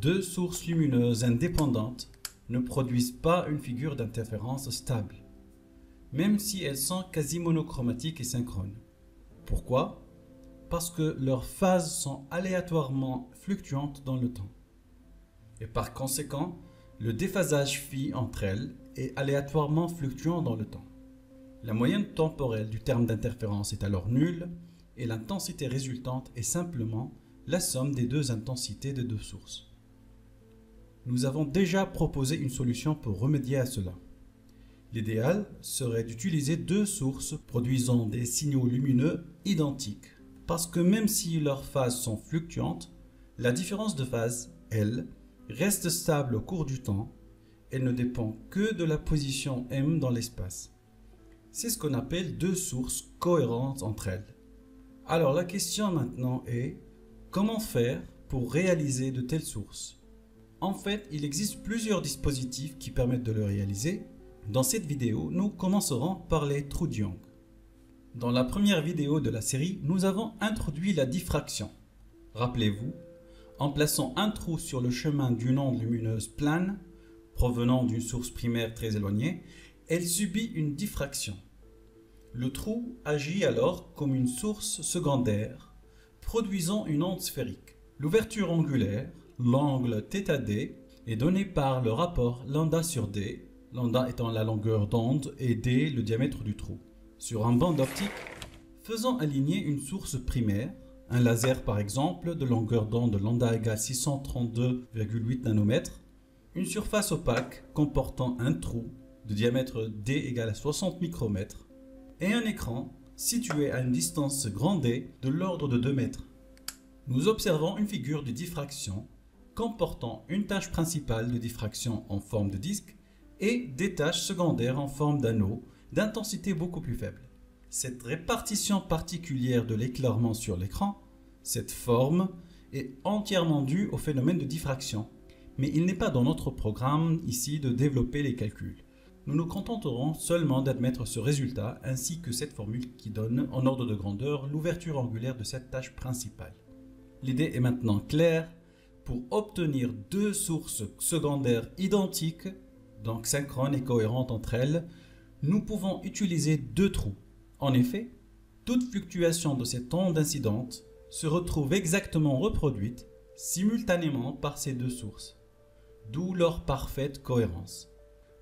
Deux sources lumineuses indépendantes ne produisent pas une figure d'interférence stable, même si elles sont quasi monochromatiques et synchrones. Pourquoi? Parce que leurs phases sont aléatoirement fluctuantes dans le temps. Et par conséquent, le déphasage phi entre elles est aléatoirement fluctuant dans le temps. La moyenne temporelle du terme d'interférence est alors nulle et l'intensité résultante est simplement la somme des deux intensités des deux sources. Nous avons déjà proposé une solution pour remédier à cela. L'idéal serait d'utiliser deux sources produisant des signaux lumineux identiques, parce que même si leurs phases sont fluctuantes, la différence de phase, elle, reste stable au cours du temps. Elle ne dépend que de la position m dans l'espace. C'est ce qu'on appelle deux sources cohérentes entre elles. Alors la question maintenant est, comment faire pour réaliser de telles sources? En fait, il existe plusieurs dispositifs qui permettent de le réaliser. Dans cette vidéo, nous commencerons par les trous de Young. Dans la première vidéo de la série, nous avons introduit la diffraction. Rappelez-vous, en plaçant un trou sur le chemin d'une onde lumineuse plane, provenant d'une source primaire très éloignée, elle subit une diffraction. Le trou agit alors comme une source secondaire, produisant une onde sphérique. L'ouverture angulaire, l'angle θd, est donné par le rapport lambda sur d, lambda étant la longueur d'onde et d le diamètre du trou. Sur un banc d'optique, faisant aligner une source primaire, un laser par exemple de longueur d'onde lambda égale 632,8 nanomètres, une surface opaque comportant un trou de diamètre d égale à 60 micromètres et un écran situé à une distance grand D de l'ordre de 2 mètres. Nous observons une figure de diffraction comportant une tâche principale de diffraction en forme de disque et des tâches secondaires en forme d'anneau d'intensité beaucoup plus faible. Cette répartition particulière de l'éclairement sur l'écran, cette forme, est entièrement due au phénomène de diffraction. Mais il n'est pas dans notre programme ici de développer les calculs. Nous nous contenterons seulement d'admettre ce résultat ainsi que cette formule qui donne en ordre de grandeur l'ouverture angulaire de cette tâche principale. L'idée est maintenant claire. Pour obtenir deux sources secondaires identiques, donc synchrones et cohérentes entre elles, nous pouvons utiliser deux trous. En effet, toute fluctuation de cette onde incidente se retrouve exactement reproduite simultanément par ces deux sources, d'où leur parfaite cohérence.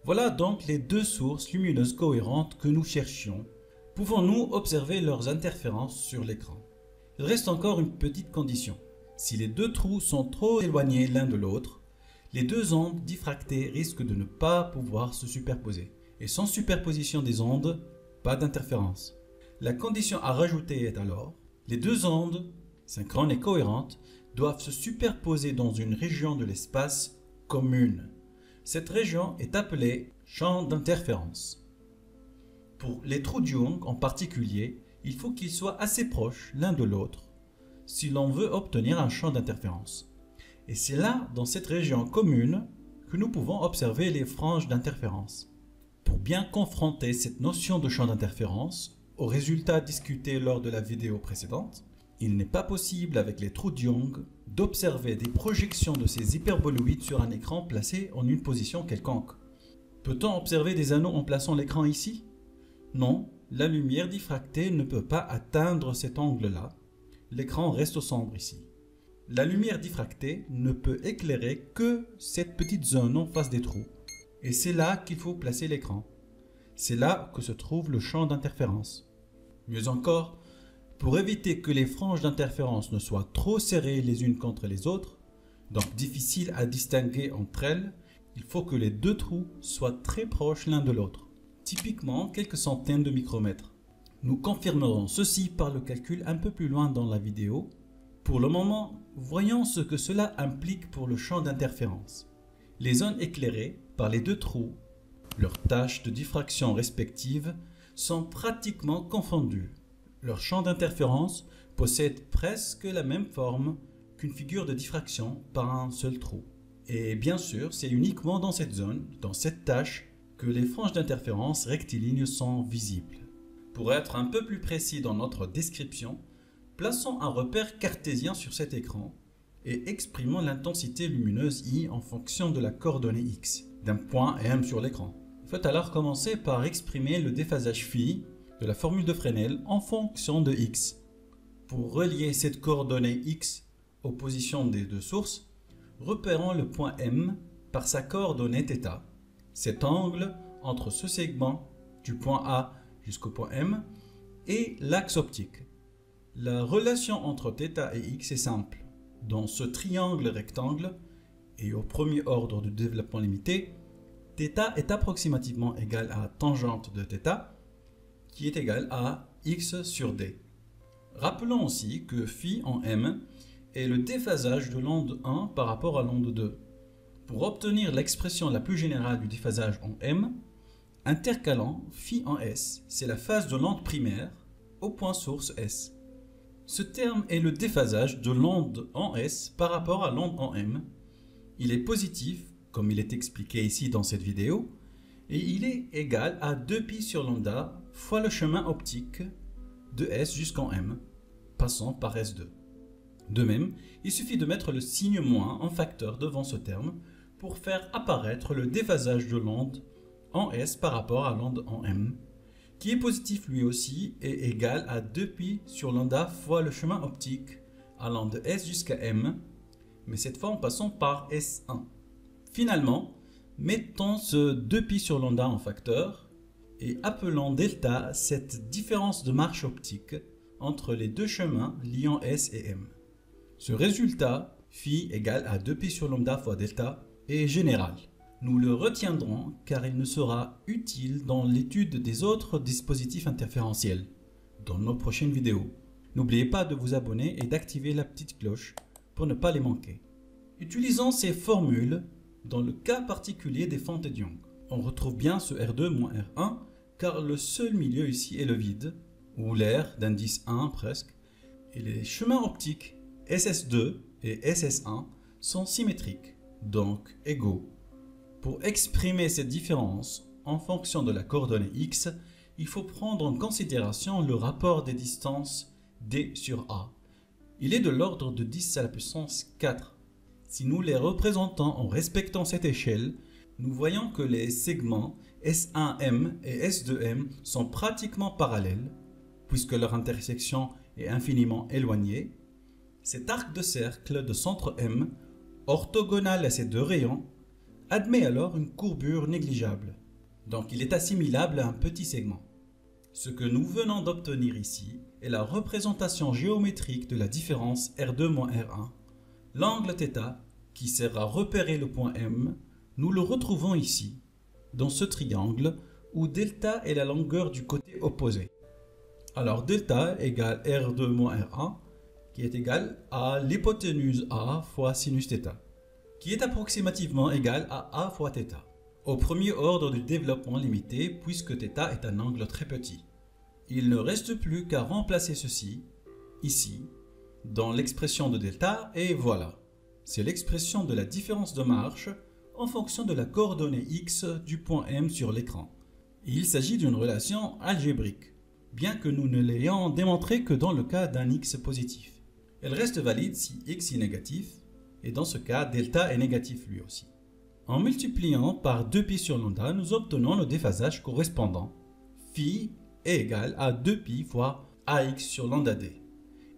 Voilà donc les deux sources lumineuses cohérentes que nous cherchions. Pouvons-nous observer leurs interférences sur l'écran? Il reste encore une petite condition. Si les deux trous sont trop éloignés l'un de l'autre, les deux ondes diffractées risquent de ne pas pouvoir se superposer. Et sans superposition des ondes, pas d'interférence. La condition à rajouter est alors, les deux ondes, synchrones et cohérentes, doivent se superposer dans une région de l'espace commune. Cette région est appelée champ d'interférence. Pour les trous de Young en particulier, il faut qu'ils soient assez proches l'un de l'autre si l'on veut obtenir un champ d'interférence. Et c'est là, dans cette région commune, que nous pouvons observer les franges d'interférence. Pour bien confronter cette notion de champ d'interférence aux résultats discutés lors de la vidéo précédente, il n'est pas possible avec les trous de Young d'observer des projections de ces hyperboloïdes sur un écran placé en une position quelconque. Peut-on observer des anneaux en plaçant l'écran ici? Non, la lumière diffractée ne peut pas atteindre cet angle-là. L'écran reste sombre ici. La lumière diffractée ne peut éclairer que cette petite zone en face des trous. Et c'est là qu'il faut placer l'écran. C'est là que se trouve le champ d'interférence. Mieux encore, pour éviter que les franges d'interférence ne soient trop serrées les unes contre les autres, donc difficiles à distinguer entre elles, il faut que les deux trous soient très proches l'un de l'autre, typiquement quelques centaines de micromètres. Nous confirmerons ceci par le calcul un peu plus loin dans la vidéo. Pour le moment, voyons ce que cela implique pour le champ d'interférence. Les zones éclairées par les deux trous, leurs tâches de diffraction respectives, sont pratiquement confondues. Leur champ d'interférence possède presque la même forme qu'une figure de diffraction par un seul trou. Et bien sûr, c'est uniquement dans cette zone, dans cette tâche, que les franges d'interférence rectilignes sont visibles. Pour être un peu plus précis dans notre description, plaçons un repère cartésien sur cet écran et exprimons l'intensité lumineuse I en fonction de la coordonnée X, d'un point M sur l'écran. Il faut alors commencer par exprimer le déphasage phi de la formule de Fresnel en fonction de X. Pour relier cette coordonnée X aux positions des deux sources, repérons le point M par sa coordonnée θ. Cet angle entre ce segment du point A jusqu'au point M et l'axe optique. La relation entre θ et X est simple. Dans ce triangle rectangle et au premier ordre de développement limité, θ est approximativement égal à tangente de θ qui est égal à X sur D. Rappelons aussi que phi en M est le déphasage de l'onde 1 par rapport à l'onde 2. Pour obtenir l'expression la plus générale du déphasage en M, intercalons phi en S, c'est la phase de l'onde primaire au point source S. Ce terme est le déphasage de l'onde en S par rapport à l'onde en M. Il est positif, comme il est expliqué ici dans cette vidéo, et il est égal à 2π sur lambda fois le chemin optique de S jusqu'en M, passant par S2. De même, il suffit de mettre le signe moins en facteur devant ce terme pour faire apparaître le déphasage de l'onde en S par rapport à l'onde en M, qui est positif lui aussi et égal à 2π sur lambda fois le chemin optique allant de S jusqu'à M, mais cette fois en passant par S1. Finalement, mettons ce 2π sur lambda en facteur et appelons delta cette différence de marche optique entre les deux chemins liant S et M. Ce résultat, phi égale à 2π sur lambda fois delta, est général. Nous le retiendrons car il nous sera utile dans l'étude des autres dispositifs interférentiels, dans nos prochaines vidéos. N'oubliez pas de vous abonner et d'activer la petite cloche pour ne pas les manquer. Utilisons ces formules dans le cas particulier des fentes de Young. On retrouve bien ce R2 moins R1 car le seul milieu ici est le vide, ou l'air d'indice 1 presque, et les chemins optiques SS2 et SS1 sont symétriques, donc égaux. Pour exprimer cette différence en fonction de la coordonnée X, il faut prendre en considération le rapport des distances D sur A. Il est de l'ordre de 10 à la puissance 4. Si nous les représentons en respectant cette échelle, nous voyons que les segments S1M et S2M sont pratiquement parallèles, puisque leur intersection est infiniment éloignée. Cet arc de cercle de centre M, orthogonal à ces deux rayons, admet alors une courbure négligeable, donc il est assimilable à un petit segment. Ce que nous venons d'obtenir ici est la représentation géométrique de la différence R2 moins R1. L'angle θ, qui sert à repérer le point M, nous le retrouvons ici, dans ce triangle où delta est la longueur du côté opposé. Alors delta égale R2 moins R1, qui est égal à l'hypoténuse A fois sinus θ, qui est approximativement égal à A fois θ, au premier ordre du développement limité puisque θ est un angle très petit. Il ne reste plus qu'à remplacer ceci, ici, dans l'expression de delta et voilà. C'est l'expression de la différence de marche en fonction de la coordonnée X du point M sur l'écran. Il s'agit d'une relation algébrique, bien que nous ne l'ayons démontré que dans le cas d'un X positif. Elle reste valide si X est négatif, et dans ce cas, delta est négatif lui aussi. En multipliant par 2π sur lambda, nous obtenons le déphasage correspondant. Phi est égal à 2π fois AX sur lambda D.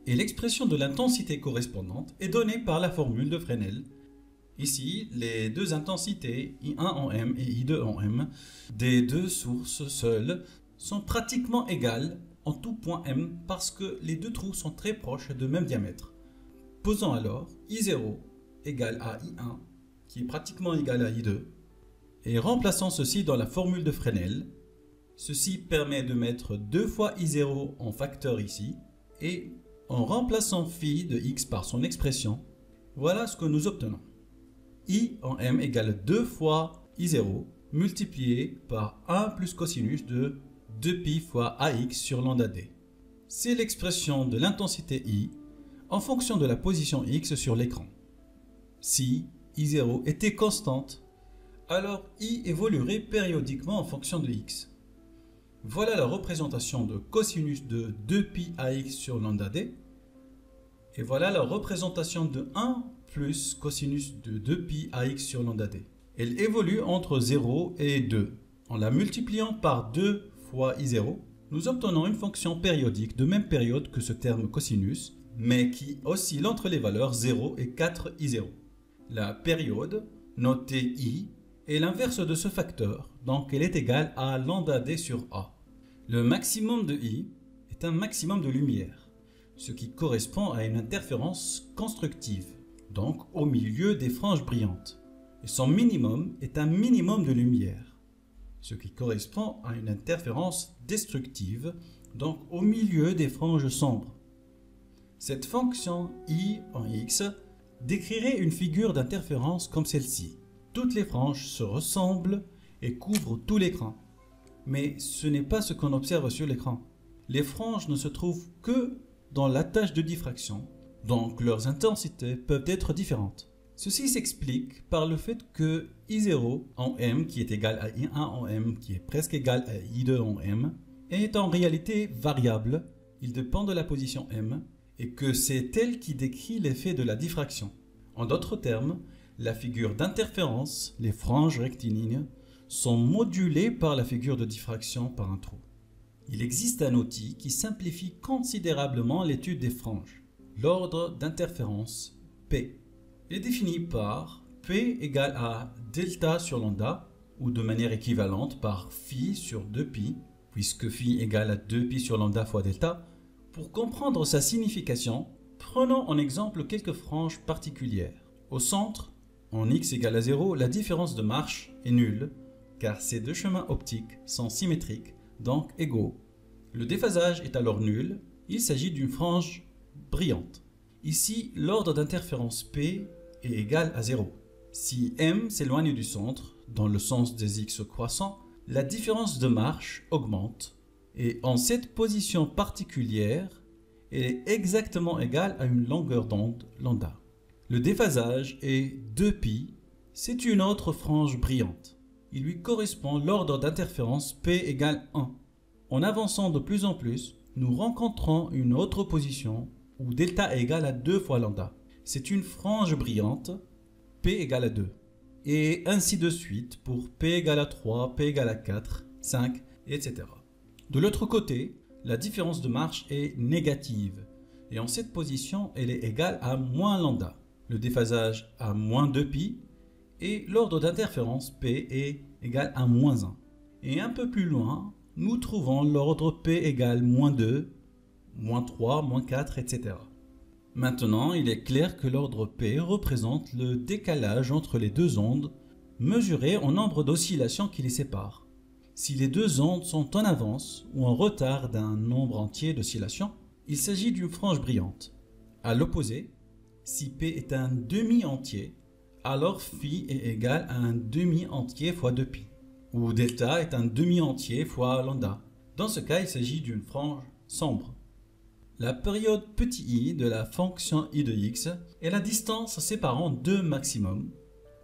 Et l'expression de l'intensité correspondante est donnée par la formule de Fresnel. Ici, les deux intensités, I1 en M et I2 en M, des deux sources seules, sont pratiquement égales en tout point M parce que les deux trous sont très proches de même diamètre. Posons alors I0 égale à I1, qui est pratiquement égal à I2, et remplaçons ceci dans la formule de Fresnel. Ceci permet de mettre 2 fois I0 en facteur ici, et en remplaçant phi de x par son expression, voilà ce que nous obtenons. I en M égale 2 fois I0 multiplié par 1 plus cosinus de 2π fois AX sur lambda D. C'est l'expression de l'intensité I en fonction de la position X sur l'écran. Si I0 était constante, alors I évoluerait périodiquement en fonction de X. Voilà la représentation de cosinus de 2π AX sur lambda D. Et voilà la représentation de 1 plus cosinus de 2pi ax sur lambda d. Elle évolue entre 0 et 2. En la multipliant par 2 fois i0, nous obtenons une fonction périodique de même période que ce terme cosinus, mais qui oscille entre les valeurs 0 et 4i0. La période, notée i, est l'inverse de ce facteur, donc elle est égale à lambda d sur a. Le maximum de i est un maximum de lumière, ce qui correspond à une interférence constructive, donc au milieu des franges brillantes. Et son minimum est un minimum de lumière, ce qui correspond à une interférence destructive, donc au milieu des franges sombres. Cette fonction i en x décrirait une figure d'interférence comme celle-ci. Toutes les franges se ressemblent et couvrent tout l'écran. Mais ce n'est pas ce qu'on observe sur l'écran. Les franges ne se trouvent que dans la tâche de diffraction, donc leurs intensités peuvent être différentes. Ceci s'explique par le fait que I0 en M, qui est égal à I1 en M, qui est presque égal à I2 en M, est en réalité variable, il dépend de la position M, et que c'est elle qui décrit l'effet de la diffraction. En d'autres termes, la figure d'interférence, les franges rectilignes, sont modulées par la figure de diffraction par un trou. Il existe un outil qui simplifie considérablement l'étude des franges. L'ordre d'interférence P est défini par P égale à delta sur lambda, ou de manière équivalente par phi sur 2pi, puisque phi égale à 2pi sur lambda fois delta. Pour comprendre sa signification, prenons en exemple quelques franges particulières. Au centre, en x égale à 0, la différence de marche est nulle, car ces deux chemins optiques sont symétriques, donc égaux. Le déphasage est alors nul, il s'agit d'une frange brillante. Ici, l'ordre d'interférence P est égal à 0. Si M s'éloigne du centre, dans le sens des x croissants, la différence de marche augmente. Et en cette position particulière, elle est exactement égale à une longueur d'onde lambda. Le déphasage est 2pi, c'est une autre frange brillante. Il lui correspond l'ordre d'interférence P égale 1. En avançant de plus en plus, nous rencontrons une autre position où delta est égal à 2 fois lambda. C'est une frange brillante, P égale à 2. Et ainsi de suite pour P égale à 3, P égale à 4, 5, etc. De l'autre côté, la différence de marche est négative. Et en cette position, elle est égale à moins lambda. Le déphasage à moins 2pi et l'ordre d'interférence P est égal à moins 1. Et un peu plus loin, nous trouvons l'ordre P égale moins 2, moins 3, moins 4, etc. Maintenant, il est clair que l'ordre P représente le décalage entre les deux ondes mesuré en nombre d'oscillations qui les séparent. Si les deux ondes sont en avance ou en retard d'un nombre entier d'oscillations, il s'agit d'une frange brillante. À l'opposé, si P est un demi-entier, alors phi est égal à un demi-entier fois 2pi, où delta est un demi-entier fois lambda. Dans ce cas, il s'agit d'une frange sombre. La période petit i de la fonction i de x est la distance séparant deux maximums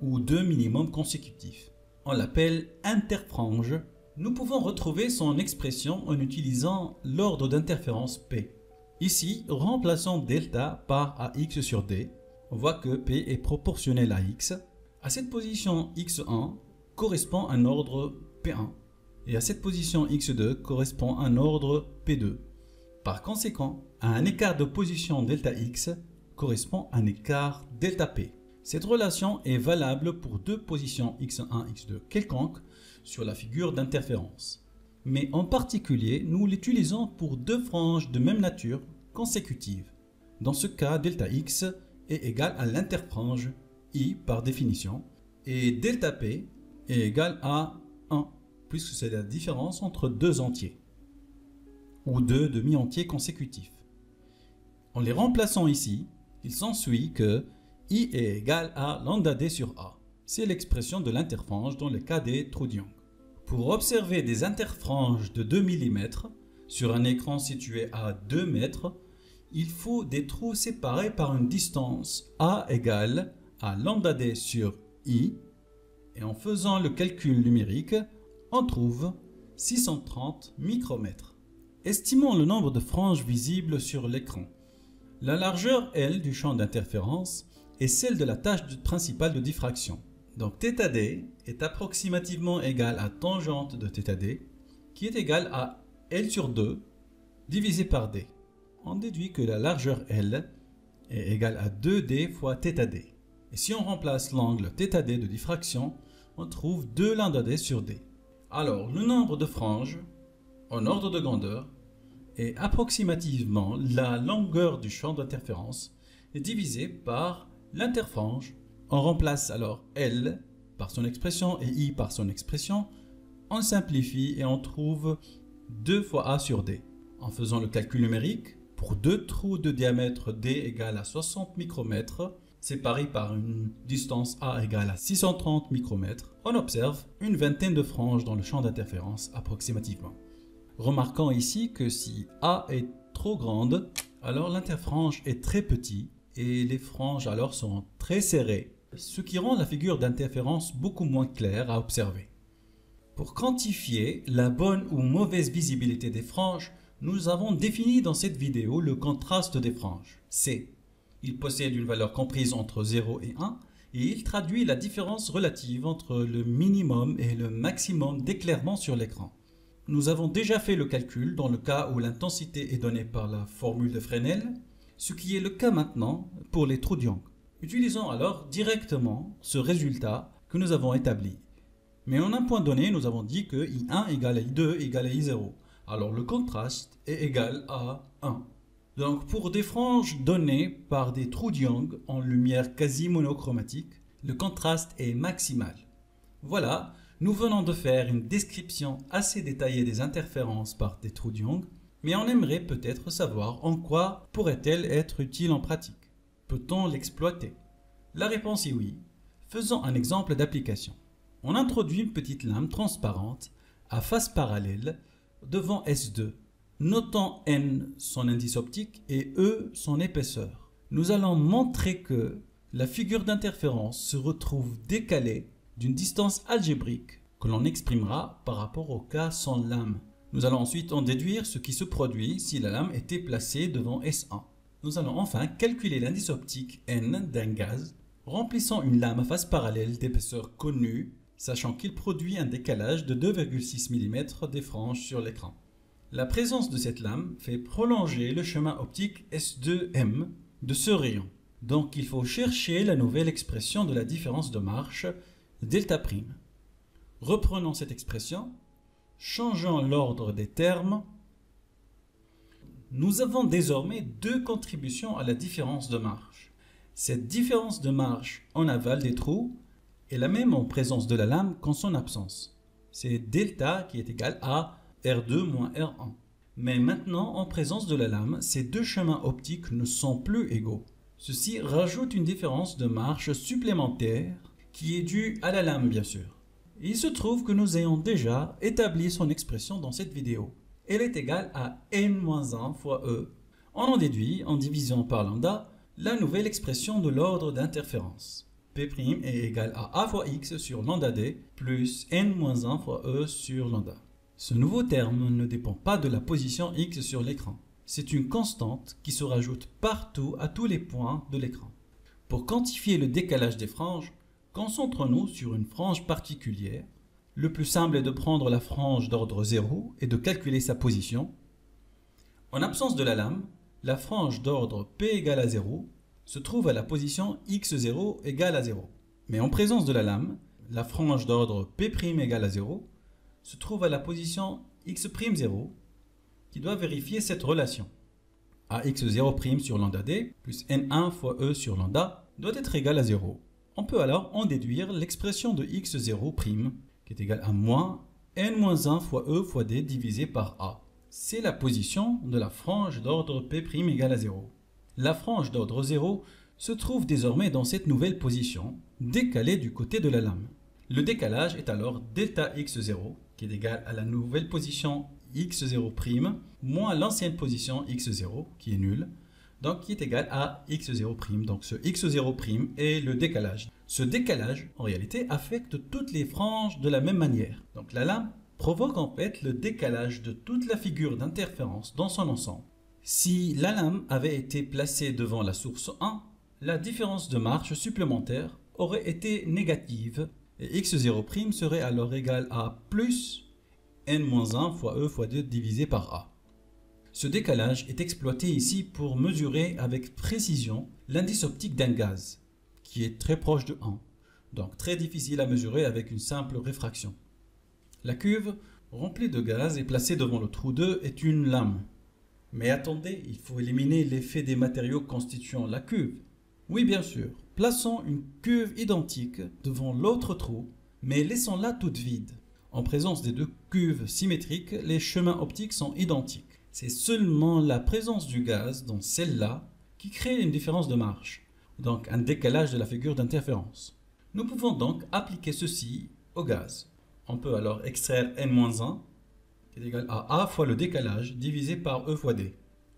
ou deux minimums consécutifs. On l'appelle interfrange. Nous pouvons retrouver son expression en utilisant l'ordre d'interférence P. Ici, remplaçons delta par ax sur d. On voit que P est proportionnel à x. À cette position x1 correspond un ordre P1 et à cette position x2 correspond un ordre P2. Par conséquent, à un écart de position delta x correspond un écart delta P. Cette relation est valable pour deux positions x1, x2 quelconques sur la figure d'interférence. Mais en particulier, nous l'utilisons pour deux franges de même nature consécutives. Dans ce cas, delta x est égal à l'interfrange I par définition, et delta P est égal à 1, puisque c'est la différence entre deux entiers, ou deux demi-entiers consécutifs. En les remplaçant ici, il s'ensuit que I est égal à lambda d sur A. C'est l'expression de l'interfrange dans le cas des trous de Young. Pour observer des interfranges de 2 mm sur un écran situé à 2 mètres, il faut des trous séparés par une distance A égale à lambda d sur I. Et en faisant le calcul numérique, on trouve 630 micromètres. Estimons le nombre de franges visibles sur l'écran. La largeur L du champ d'interférence est celle de la tâche principale de diffraction. Donc θd est approximativement égal à tangente de θd qui est égale à L sur 2 divisé par d. On déduit que la largeur L est égale à 2d fois θd. Et si on remplace l'angle θd de diffraction, on trouve 2 λd sur d. Alors le nombre de franges en ordre de grandeur est approximativement la longueur du champ d'interférence divisé par l'interfrange. On remplace alors L par son expression et I par son expression. On simplifie et on trouve 2 fois A sur D. En faisant le calcul numérique, pour 2 trous de diamètre D égale à 60 micromètres, séparés par une distance A égale à 630 micromètres, on observe une vingtaine de franges dans le champ d'interférence approximativement. Remarquons ici que si A est trop grande, alors l'interfrange est très petit et les franges alors seront très serrées, ce qui rend la figure d'interférence beaucoup moins claire à observer. Pour quantifier la bonne ou mauvaise visibilité des franges, nous avons défini dans cette vidéo le contraste des franges. C. Il possède une valeur comprise entre 0 et 1 et il traduit la différence relative entre le minimum et le maximum d'éclairement sur l'écran. Nous avons déjà fait le calcul dans le cas où l'intensité est donnée par la formule de Fresnel, ce qui est le cas maintenant pour les trous de Young. Utilisons alors directement ce résultat que nous avons établi. Mais en un point donné, nous avons dit que I1 égale à I2 égale à I0. Alors le contraste est égal à 1. Donc pour des franges données par des trous de Young en lumière quasi monochromatique, le contraste est maximal. Voilà, nous venons de faire une description assez détaillée des interférences par des trous de Young, mais on aimerait peut-être savoir en quoi pourrait-elle être utile en pratique. Peut-on l'exploiter? La réponse est oui. Faisons un exemple d'application. On introduit une petite lame transparente à face parallèle devant S2. Notons N son indice optique et E son épaisseur. Nous allons montrer que la figure d'interférence se retrouve décalée d'une distance algébrique que l'on exprimera par rapport au cas sans lame. Nous allons ensuite en déduire ce qui se produit si la lame était placée devant S1. Nous allons enfin calculer l'indice optique N d'un gaz, remplissant une lame à face parallèle d'épaisseur connue, sachant qu'il produit un décalage de 2,6 mm des franges sur l'écran. La présence de cette lame fait prolonger le chemin optique S2M de ce rayon. Donc il faut chercher la nouvelle expression de la différence de marche, delta'. Reprenons cette expression, changeons l'ordre des termes. Nous avons désormais 2 contributions à la différence de marche. Cette différence de marche en aval des trous est la même en présence de la lame qu'en son absence. C'est delta qui est égal à R2 moins R1. Mais maintenant, en présence de la lame, ces 2 chemins optiques ne sont plus égaux. Ceci rajoute une différence de marche supplémentaire qui est due à la lame bien sûr. Il se trouve que nous ayons déjà établi son expression dans cette vidéo. Elle est égale à N-1 fois E. On en déduit, en divisant par lambda, la nouvelle expression de l'ordre d'interférence. P' est égal à A fois X sur lambda D plus N-1 fois E sur lambda. Ce nouveau terme ne dépend pas de la position X sur l'écran. C'est une constante qui se rajoute partout à tous les points de l'écran. Pour quantifier le décalage des franges, concentrons-nous sur une frange particulière. Le plus simple est de prendre la frange d'ordre 0 et de calculer sa position. En absence de la lame, la frange d'ordre P égale à 0 se trouve à la position x0 égale à 0. Mais en présence de la lame, la frange d'ordre P' égale à 0 se trouve à la position x'0 qui doit vérifier cette relation. AX0' sur lambda D plus N1 fois E sur lambda doit être égal à 0. On peut alors en déduire l'expression de x0' qui est égale à moins N-1 fois E fois D divisé par A. C'est la position de la frange d'ordre P' égale à 0. La frange d'ordre 0 se trouve désormais dans cette nouvelle position, décalée du côté de la lame. Le décalage est alors delta x0 qui est égal à la nouvelle position x0' moins l'ancienne position x0 qui est nulle, donc qui est égal à x0'. Donc ce x0' est le décalage. Ce décalage, en réalité, affecte toutes les franges de la même manière. Donc la lame provoque en fait le décalage de toute la figure d'interférence dans son ensemble. Si la lame avait été placée devant la source 1, la différence de marche supplémentaire aurait été négative et x0' serait alors égal à plus n-1 fois e fois 2 divisé par a. Ce décalage est exploité ici pour mesurer avec précision l'indice optique d'un gaz, qui est très proche de 1, donc très difficile à mesurer avec une simple réfraction. La cuve remplie de gaz et placée devant le trou 2 est une lame. Mais attendez, il faut éliminer l'effet des matériaux constituant la cuve. Oui, bien sûr, plaçons une cuve identique devant l'autre trou, mais laissons-la toute vide. En présence des deux cuves symétriques, les chemins optiques sont identiques. C'est seulement la présence du gaz dans celle-là qui crée une différence de marche, donc un décalage de la figure d'interférence. Nous pouvons donc appliquer ceci au gaz. On peut alors extraire n-1 qui est égal à a fois le décalage divisé par e fois d.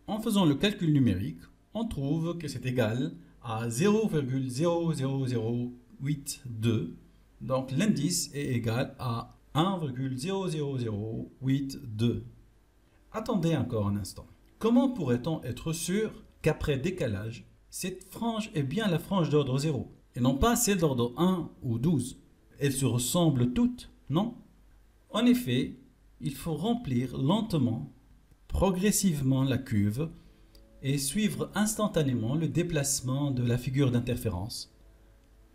En faisant le calcul numérique, on trouve que c'est égal à 0,00082, donc l'indice est égal à 1,00082. Attendez encore un instant. Comment pourrait-on être sûr qu'après décalage, cette frange est bien la frange d'ordre 0 et non pas celle d'ordre 1 ou 12? Elles se ressemblent toutes, non? En effet, il faut remplir lentement, progressivement la cuve et suivre instantanément le déplacement de la figure d'interférence.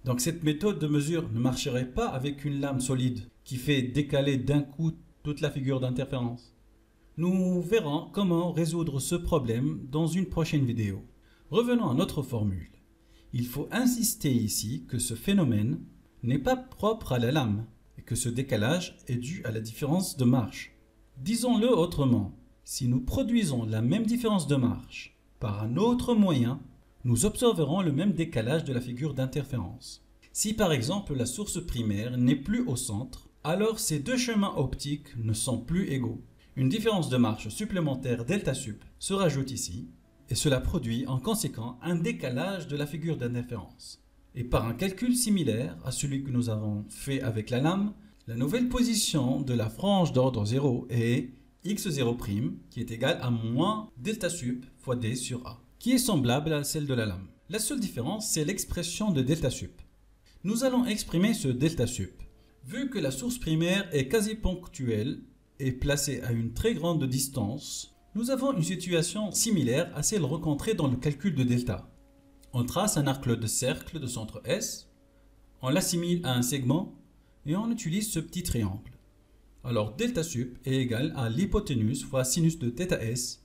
Donc cette méthode de mesure ne marcherait pas avec une lame solide qui fait décaler d'un coup toute la figure d'interférence. Nous verrons comment résoudre ce problème dans une prochaine vidéo. Revenons à notre formule. Il faut insister ici que ce phénomène n'est pas propre à la lame et que ce décalage est dû à la différence de marche. Disons-le autrement, si nous produisons la même différence de marche par un autre moyen, nous observerons le même décalage de la figure d'interférence. Si par exemple la source primaire n'est plus au centre, alors ces deux chemins optiques ne sont plus égaux. Une différence de marche supplémentaire delta sup se rajoute ici, et cela produit en conséquent un décalage de la figure d'interférence. Et par un calcul similaire à celui que nous avons fait avec la lame, la nouvelle position de la frange d'ordre 0 est x0' qui est égal à moins delta sup fois d sur a, qui est semblable à celle de la lame. La seule différence, c'est l'expression de delta sup. Nous allons exprimer ce delta sup. Vu que la source primaire est quasi ponctuelle et placée à une très grande distance, nous avons une situation similaire à celle rencontrée dans le calcul de delta. On trace un arc de cercle de centre S, on l'assimile à un segment et on utilise ce petit triangle. Alors delta sup est égal à l'hypoténuse fois sinus de θs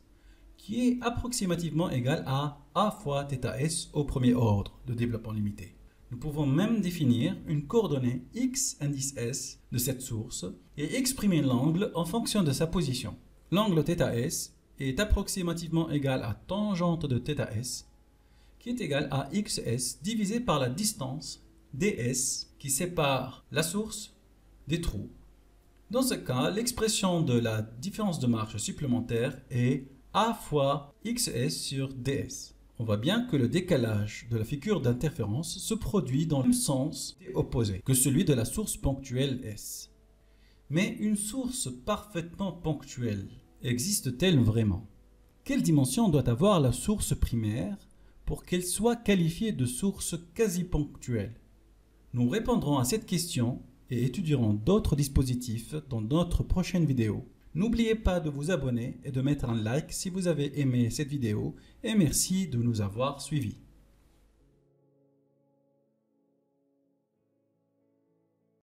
qui est approximativement égal à a fois θs au premier ordre de développement limité. Nous pouvons même définir une coordonnée x indice s de cette source et exprimer l'angle en fonction de sa position. L'angle θs est approximativement égal à tangente de θs qui est égal à xs divisé par la distance ds qui sépare la source des trous. Dans ce cas, l'expression de la différence de marche supplémentaire est a fois xs sur ds. On voit bien que le décalage de la figure d'interférence se produit dans le même sens opposé que celui de la source ponctuelle S. Mais une source parfaitement ponctuelle existe-t-elle vraiment? Quelle dimension doit avoir la source primaire pour qu'elle soit qualifiée de source quasi ponctuelle? Nous répondrons à cette question et étudierons d'autres dispositifs dans notre prochaine vidéo. N'oubliez pas de vous abonner et de mettre un like si vous avez aimé cette vidéo et merci de nous avoir suivis.